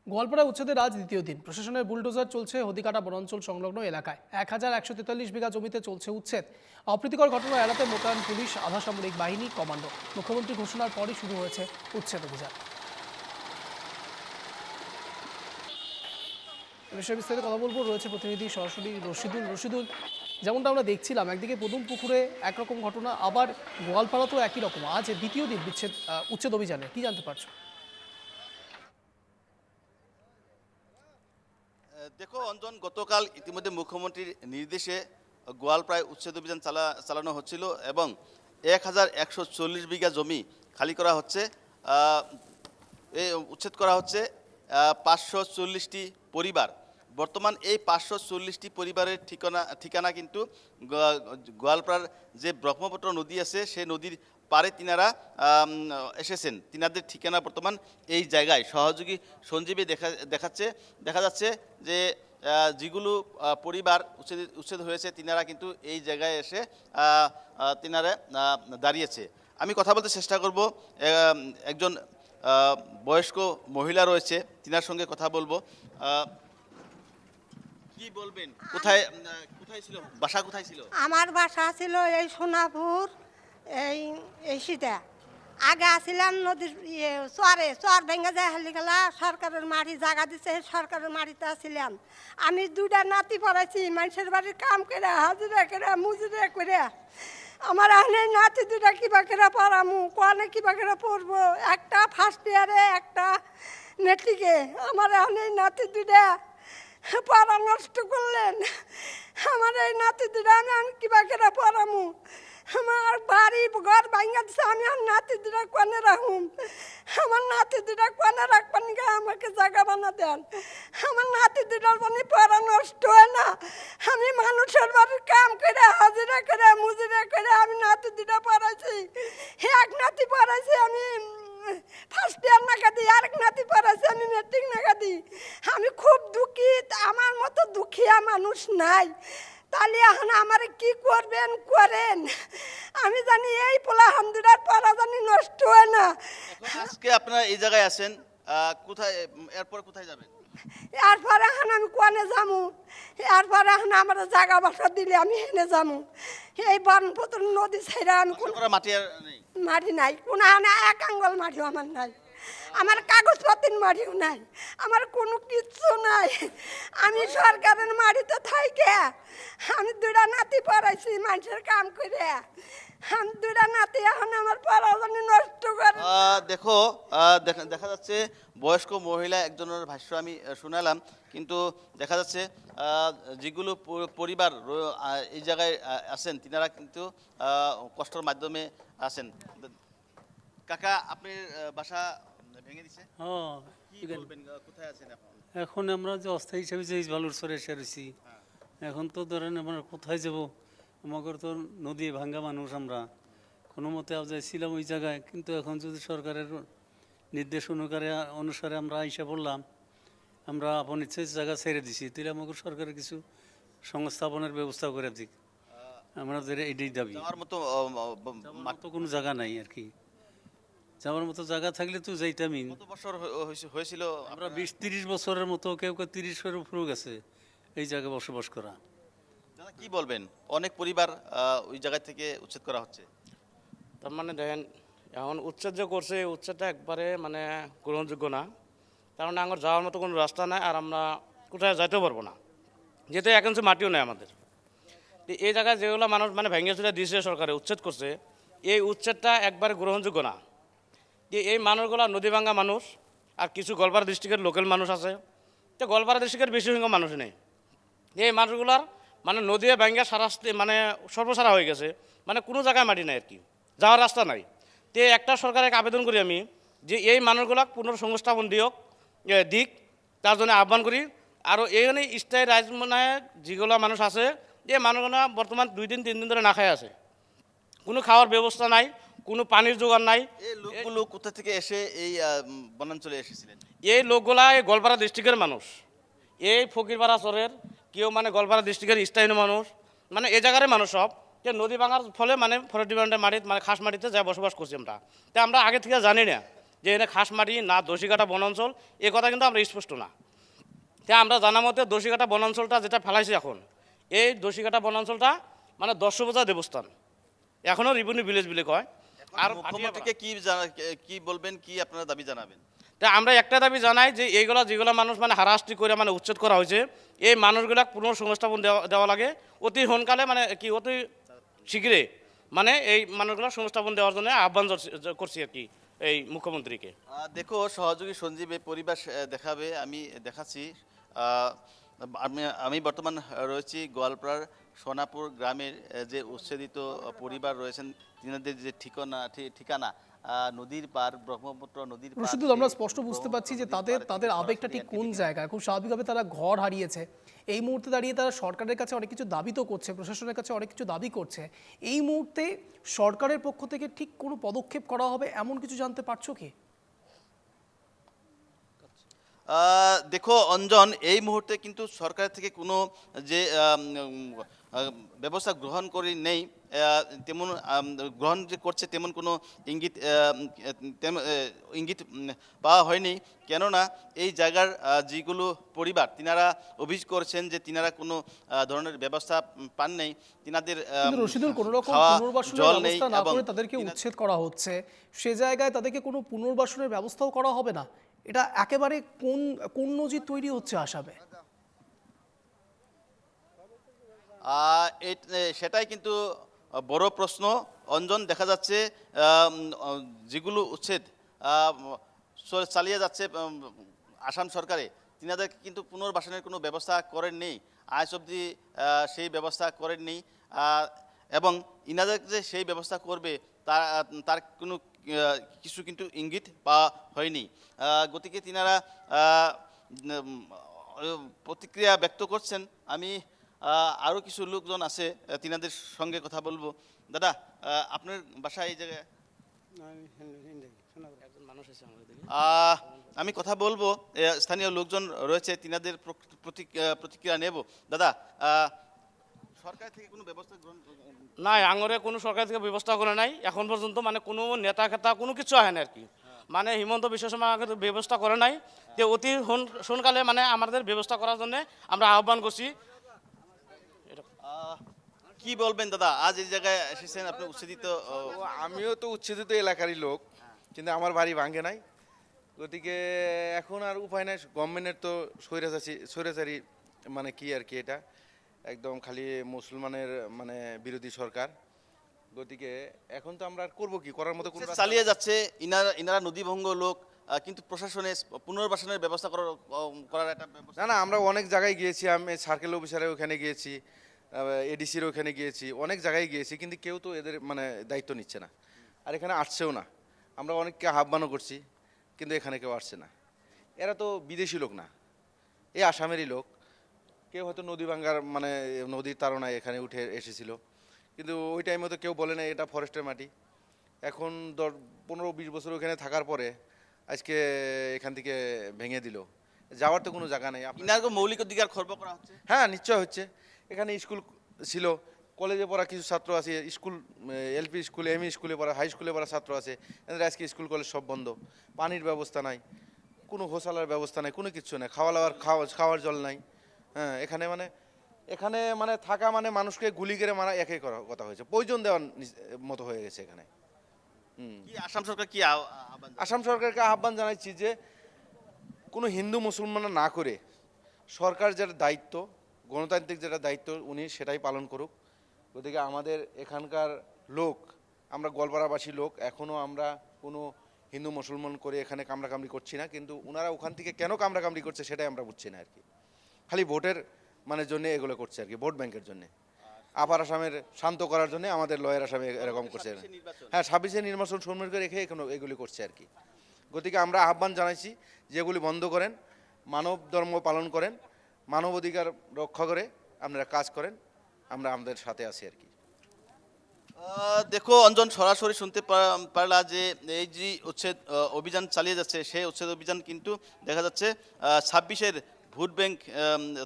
গোয়ালপাড়া উচ্ছেদের আজ দ্বিতীয় দিন। প্রশাসনের বুলডোজার চলছে হদিকাটা বনাঞ্চল সংলগ্ন এলাকায়। 1143 বিঘা জমিতে চলছে উচ্ছেদ। অপ্রীতিকর ঘটনা এড়াতে মোতায়েন পুলিশ, আধা সামরিক বাহিনী, কমান্ডো। মুখ্যমন্ত্রী ঘোষণার পরই শুরু হয়েছে উচ্ছেদ অভিযান। এ বিষয়ে বিস্তারিত কথা বলবো, রয়েছে প্রতিনিধি সরাসরি রশিদুল। যেমনটা আমরা দেখছিলাম, একদিকে পদুম পুকুরে একরকম ঘটনা, আবার গোয়ালপাড়াতেও একই রকম। আজ দ্বিতীয় দিন উচ্ছেদ অভিযানে, কি জানতে পারছো? দেখো অঞ্জন, গতকাল ইতিমধ্যে মুখ্যমন্ত্রীর নির্দেশে গোয়ালপাড়ায় উচ্ছেদ অভিযান চালানো হচ্ছিল এবং 1140 বিঘা জমি খালি করা হচ্ছে। এই উচ্ছেদ করা হচ্ছে 540টি পরিবার। বর্তমান এই 540টি পরিবারের ঠিকানা কিন্তু গোয়ালপাড়ার যে ব্রহ্মপুত্র নদী আছে সেই নদীর পারে তিনারা এসেছেন। তিনাদের ঠিকানা বর্তমান এই জায়গায়। সহযোগী সঞ্জীবী দেখা যাচ্ছে যে যেগুলো পরিবার উচ্ছেদ হয়েছে তিনারা কিন্তু এই জায়গায় এসে তিনারা দাঁড়িয়েছে। আমি কথা বলতে চেষ্টা করব, একজন বয়স্ক মহিলা রয়েছে, তিনার সঙ্গে কথা বলবো। কি বলবেন, কোথায় ছিল বাসা, কোথায় ছিল? আমার বাসা ছিল এই সোনাপুর, এই শীতে আগে আসছিলাম নদীর চর ভেঙে যায় হালি গেলা সরকারের মাটি জায়গা দিচ্ছে, সরকারের মাটিতে আসছিলাম। আমি দুইটা নাতি পড়াইছি, মানুষের বাড়ির কাম করে হাজিরা করে মুজুরা করে। আমার এই নাতি দুইটা কিবা করে পড়ামু, কোয়ানে কিবা করে পড়বো। একটা ফার্স্ট ইয়ারে, একটা মেট্রিকে। আমার এই নাতি দুইটা পড়া নষ্ট করলেন। আমার এই নাতি দুটা আমি কিবা করে পড়ামু। আমার বাড়ি ঘর ভাঙা দিচ্ছে, আমি আর নাতি দুটা কোনে রাখুম। আমার নাতি দুটা কোনে রাখবেন, আমাকে জায়গা বানা দেন। আমার নাতি দুটার মানে পড়া নষ্ট হয় না। আমি মানুষের বাড়ির কাম করে হাজিরা করে মুজিরা করে আমি নাতি দুটা পড়াইছি। এক নাতি পড়াইছি আমি ফার্স্ট ইয়ার নাগাদি, আরেক নাতি পড়াইছি আমি মেট্রিক নাগাদি। আমি খুব দুঃখী, আমার মতো দুঃখিয়া মানুষ নাই। তাহলে এখন আমার কি করবেন করেন। আমি জানি এই পোলা হামদুরার পড়া জানি নষ্ট হয় না। আজকে আপনারা এই জায়গায় আছেন, কোথায়, এরপর কোথায় যাবেন? এরপরে এখন আমি কোনে যাবো, এরপরে এখন আমার জায়গা বাসা দিলে আমি হেনে যাবো। এই ব্রহ্মপুত্র নদী ছেড়ে আমি মাটি নাই, কোনো এক আঙ্গল মাটিও আমার নাই। আমার কাগজপত্রের মাটিও নাই, আমার কোনো কিচ্ছু নাই। আমি সরকারের মাটিতে থাইকে আমি দুইটা নাতি পড়াইছি মানুষের কাম করে। আমি দুইটা নাতি এখন আমার পড়াশোনা নষ্ট করে। দেখো, দেখা যাচ্ছে বয়স্ক মহিলা একজনের ভাষ্য আমি শোনালাম, কিন্তু দেখা যাচ্ছে যেগুলো পরিবার এই জায়গায় আছেন তিনারা কিন্তু কষ্টের মাধ্যমে আছেন। কাকা, আপনার বাসা ভেঙে দিছে? হ্যাঁ, কি বলবেন, কোথায় আছেন এখন? এখন আমরা যে অস্থায়ী হিসাবে যে বালুর চরে এসে রয়েছি, এখন তো ধরেন আমরা কোথায় যাব? আমাদের তো নদী ভাঙ্গা মানুষ, আমরা কোনো মতে যাইছিলাম ওই জায়গায়, কিন্তু এখন যদি সরকারের নির্দেশ অনুসারে আমরা আইসা পড়লাম, আমরা আপন ইচ্ছে জায়গা ছেড়ে দিছি, তাহলে আমাদের সরকারের কিছু সংস্থাপনের ব্যবস্থা করে দিক। আমাদের এটাই দাবি। যাওয়ার মতো কোনো জায়গা নাই আর কি। যাওয়ার মতো জায়গা থাকলে তো যাইতামই। কত বছর হয়েছিল? আমরা 20-30 বছরের মতো, কেউ 30-এর উপরেও গেছে এই জায়গায় বসবাস করা। দাদা, কি বলবেন? অনেক পরিবার ওই জায়গা থেকে উচ্ছেদ করা হচ্ছে। তার মানে দেখেন, এখন উচ্ছেদ যে করছে, এই উচ্ছেদটা একবারে মানে গ্রহণযোগ্য না। কারণ আমার যাওয়ার মতো কোনো রাস্তা নাই, আর আমরা কোথায় যাইতেও পারবো না, যেহেতু এক ইঞ্চি মাটিও নেই আমাদের। এই জায়গায় যেগুলো মানুষ মানে ভেঙে চুরে দিয়েছে সরকারে, উচ্ছেদ করছে, এই উচ্ছেদটা একবারে গ্রহণযোগ্য না। এই মানুষগুলো নদী ভাঙ্গা মানুষ, আর কিছু গোয়ালপাড়া ডিস্ট্রিক্টের লোকাল মানুষ আছে। তো গোয়ালপাড়া ডিস্ট্রিক্টের বেশি সংখ্যক মানুষ নেই। এই মানুষগুলার মানে নদী ভাঙ্গা মানে সর্বসারা হয়ে গেছে, মানে কোনো জায়গায় মাটি নাই আর কি, যাওয়ার রাস্তা নাই। তো একটা সরকারকে আবেদন করি আমি যে এই মানুষগুলা পুনর্সংস্থাপন দিক, তার জন্য আহ্বান করি। আরও এইখানে স্থায়ী মানে যেগুলো মানুষ আছে, যে মানুষগুলো বর্তমান 2-3 দিন ধরে না খায় আছে, কোনো খাওয়ার ব্যবস্থা নাই, কোনো পানির জোগাড় নাই। এই লোকগুলো কোথা থেকে এসে এই বনাঞ্চলে এসেছিলেন? এই লোকগুলা এই গোয়ালপাড়া ডিস্ট্রিক্টের মানুষ, এই ফকিরপাড়া চরের, কেউ মানে গোয়ালপাড়া ডিস্ট্রিক্টের স্থায়ী মানুষ, মানে এই জায়গার মানুষ সব। যে নদী ভাঙার ফলে মানে ফরেস্ট ডিপার্টমেন্টের মাটিতে মানে খাস মাটিতে যা বসবাস করছি আমরা, তাই আমরা আগে থেকে জানি না যে এখানে খাস মাটি না দোষীঘাটা বনাঞ্চল এ কথা কিন্তু আমরা স্পষ্ট না। তাই আমরা জানা মতে দোষীঘাটা বনাঞ্চলটা যেটা ফেলাইছে এখন, এই দোষীঘাটা বনাঞ্চলটা মানে দর্শবজা দেবস্থান, এখনও রেভিনিউ ভিলেজ বলে কয়। আর মুখ্যমন্ত্রীকে কি বলবেন, কি আপনারা দাবি জানাবেন? তাই আমরা একটা দাবি জানাই যে এইগুলা যেগুলো মানুষ মানে হারাশাস্তি করে মানে উচ্ছেদ করা হয়েছে, এই মানুষগুলা পুনঃসংস্থাপন দেওয়া লাগে অতি সোনকালে, মানে কি অতি শীঘ্রই মানে এই মানুষগুলো সংস্থাপন দেওয়ার জন্য আহ্বান করছি আর কি এই মুখ্যমন্ত্রীকে। দেখো সহযোগী সঞ্জীব এই পরিবেশ দেখাবে, আমি দেখাচ্ছি। আমি বর্তমান রয়েছি গোয়ালপাড়ার সোনাপুর গ্রামের যে উচ্ছেদিত পরিবার রয়েছেন, তিনাদের যে ঠিকানা নদীর পার, ব্রহ্মপুত্র নদীর পার। রশিদুল, আমরা স্পষ্ট বুঝতে পারছি যে তাদের আবেগটা ঠিক কোন জায়গায়। খুব স্বাভাবিকভাবে তারা ঘর হারিয়েছে, এই মুহূর্তে দাঁড়িয়ে তারা সরকারের কাছে অনেক কিছু দাবি তো করছে, প্রশাসনের কাছে অনেক কিছু দাবি করছে। এই মুহূর্তে সরকারের পক্ষ থেকে ঠিক কোনো পদক্ষেপ করা হবে এমন কিছু জানতে পারছো কি? দেখো অঞ্জন, এই মুহূর্তে কিন্তু সরকার থেকে কোনো যে ব্যবস্থা গ্রহণ করে নেই, তেমন গ্রহণ যে করছে তেমন কোনো ইঙ্গিত পাওয়া হয়নি। কেননা এই জায়গার যেগুলো পরিবার তিনারা অভিযোগ করছেন যে তিনারা কোনো ধরনের ব্যবস্থা পান নেই, তিনাদের রশিদুল, কোনো রকম খাওয়া পুনর্বাসনের জল নেই ব্যবস্থা না এবং করে তাদেরকে উচ্ছেদ করা হচ্ছে, সে জায়গায় তাদেরকে কোনো পুনর্বাসনের ব্যবস্থাও করা হবে না। এটা একেবারে কোন নজির তৈরি হচ্ছে আসামে? সেটাই কিন্তু বড় প্রশ্ন অঞ্জন। দেখা যাচ্ছে যেগুলো উচ্ছেদ চালিয়ে যাচ্ছে আসাম সরকারে, তিনাদের কিন্তু পুনর্বাসনের কোনো ব্যবস্থা করেননি, আজ অবধি সেই ব্যবস্থা করেননি। এবং ইনাদের যে সেই ব্যবস্থা করবে তার কোনো কিছু কিন্তু ইঙ্গিত পাওয়া হয়নি। গতিকে তিনারা প্রতিক্রিয়া ব্যক্ত করছেন। আমি আরও কিছু লোকজন আছে, তিনাদের সঙ্গে কথা বলবো। দাদা, আপনার বাসা এই জায়গায়? আমি কথা বলবো, স্থানীয় লোকজন রয়েছে, তিনাদের প্রতিক্রিয়া নেব। দাদা, সরকার থেকে কোনো ব্যবস্থা গ্রহণ নাই, আঙরে কোনো সরকার থেকে ব্যবস্থা করে নাই এখন পর্যন্ত, মানে কোনো নেতা খেতা কোনো কিছু হয় না আর কি। মানে হিমন্ত বিশ্ব শর্মা ব্যবস্থা করে নাই, যে অতি সোনকালে মানে আমাদের ব্যবস্থা করার জন্য আমরা আহ্বান করছি। কি বলবেন দাদা, আজ এই জায়গায় এসেছেন আপনি উচ্ছেদিত? আমিও তো উচ্ছেদিত এলাকারই লোক, কিন্তু আমার বাড়ি ভাঙে নাই। গতিকে এখন আর উপায় নাই, গভর্নমেন্টের তো স্বৈরাচারী মানে কি আর কি, এটা একদম খালি মুসলমানের মানে বিরোধী সরকার। গতিকে এখন তো আমরা আর করবো কি, করার মতো কোনো চালিয়ে যাচ্ছে ইনারা নদীভঙ্গ লোক, কিন্তু প্রশাসনে পুনর্বাসনের ব্যবস্থা করার একটা ব্যবস্থা। না, আমরা অনেক জায়গায় গিয়েছি, আমি সার্কেল অফিসারের ওখানে গিয়েছি, এডিসির ওখানে গিয়েছি, অনেক জায়গায় গিয়েছি, কিন্তু কেউ তো এদের মানে দায়িত্ব নিচ্ছে না, আর এখানে আসছেও না। আমরা অনেককে আহ্বানও করছি, কিন্তু এখানে কেউ আসছে না। এরা তো বিদেশি লোক না, এই আসামেরই লোক। কেউ হয়তো নদী ভাঙ্গার মানে নদীর তাড়নায় এখানে উঠে এসেছিল, কিন্তু ওই টাইমে তো কেউ বলে না এটা ফরেস্টের মাটি। এখন 15-20 বছর ওখানে থাকার পরে আজকে এখান থেকে ভেঙে দিল, যাওয়ার তো কোনো জায়গা নেই। ইনারকে মৌলিক অধিকার খর্ব করা হচ্ছে। হ্যাঁ, নিশ্চয় হচ্ছে। এখানে স্কুল ছিল, কলেজে পড়া কিছু ছাত্র আছে, স্কুল এলপি স্কুল, এমই স্কুলে পড়া, হাই স্কুলে পড়া ছাত্র আছে, এদের আজকে স্কুল কলেজ সব বন্ধ। পানির ব্যবস্থা নাই, কোনো হোসালার ব্যবস্থা নাই, কোনো কিছু নাই, খাওয়ার জল নাই। হ্যাঁ, এখানে মানে থাকা মানে মানুষকে গুলি করে মারা একই কথা হয়েছে, প্রয়োজন দেওয়ার মতো হয়ে গেছে এখানে। কি আসাম সরকার কি আহ্বান? আসাম সরকারকে আহ্বান জানাচ্ছি যে কোনো হিন্দু মুসলমান না করে সরকার যেটা দায়িত্ব, গণতান্ত্রিক যেটা দায়িত্ব উনি সেটাই পালন করুক। গতিকে আমাদের এখানকার লোক, আমরা গোয়ালপাড়াবাসী লোক, এখনও আমরা কোনো হিন্দু মুসলমান করে এখানে কামড়াকামড়ি করছি না, কিন্তু ওনারা ওখান থেকে কেন কামড়াকামড়ি করছে সেটাই আমরা বুঝছি না আর কি। খালি ভোটের মানে জন্য এগুলো করছে আর কি, ভোট ব্যাংকের জন্য, আপার আসামের শান্ত করার জন্য আমাদের লয়ের আসামে এরকম করছে। হ্যাঁ, 26-এ নির্বাচন সম্মিলিত করে রেখে এগুলি করছে আর কি। গতিকে আমরা আহ্বান জানাইছি যে এগুলি বন্ধ করেন, মানব ধর্ম পালন করেন, মানব অধিকার রক্ষা করে আপনারা কাজ করেন, আমরা আমাদের সাথে আছি আর কি। দেখো অঞ্জন, সরাসরি শুনতে পারলা যে এই যে উচ্ছেদ অভিযান চালিয়ে যাচ্ছে, সেই উচ্ছেদ অভিযান কিন্তু দেখা যাচ্ছে 26-এর ভোট ব্যাংক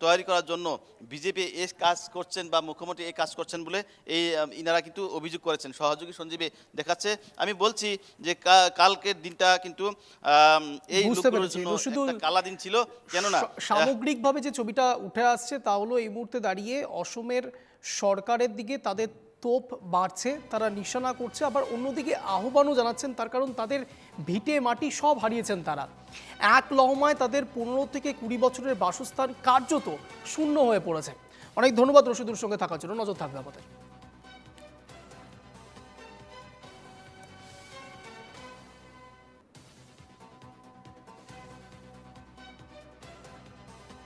তৈরি করার জন্য বিজেপি এই কাজ করছেন বা মুখ্যমন্ত্রী এই কাজ করছেন বলে ইনারা কিন্তু অভিযোগ করেছেন। সহযোগী সঞ্জীবে দেখাচ্ছে, আমি বলছি যে কালকের দিনটা কিন্তু এই বুঝতে লোকগুলোর পেরেছি। জন্য রশিদুল, একটা কালা দিন ছিল, কেননা সামগ্রিকভাবে যে ছবিটা উঠে আসছে তা হলো এই মুহূর্তে দাঁড়িয়ে অসমের সরকারের দিকে তাদের তোপ বাড়ছে, তারা নিশানা করছে, আবার অন্যদিকে আহ্বানও জানাচ্ছেন, তার কারণ তাদের ভিটে মাটি সব হারিয়েছেন তারা। এক লহমায় তাদের 15 থেকে 20 বছরের বাসস্থান কার্যত শূন্য হয়ে পড়েছে। অনেক ধন্যবাদ রশিদুর সঙ্গে থাকার জন্য। নজর থাকবে আমাদের।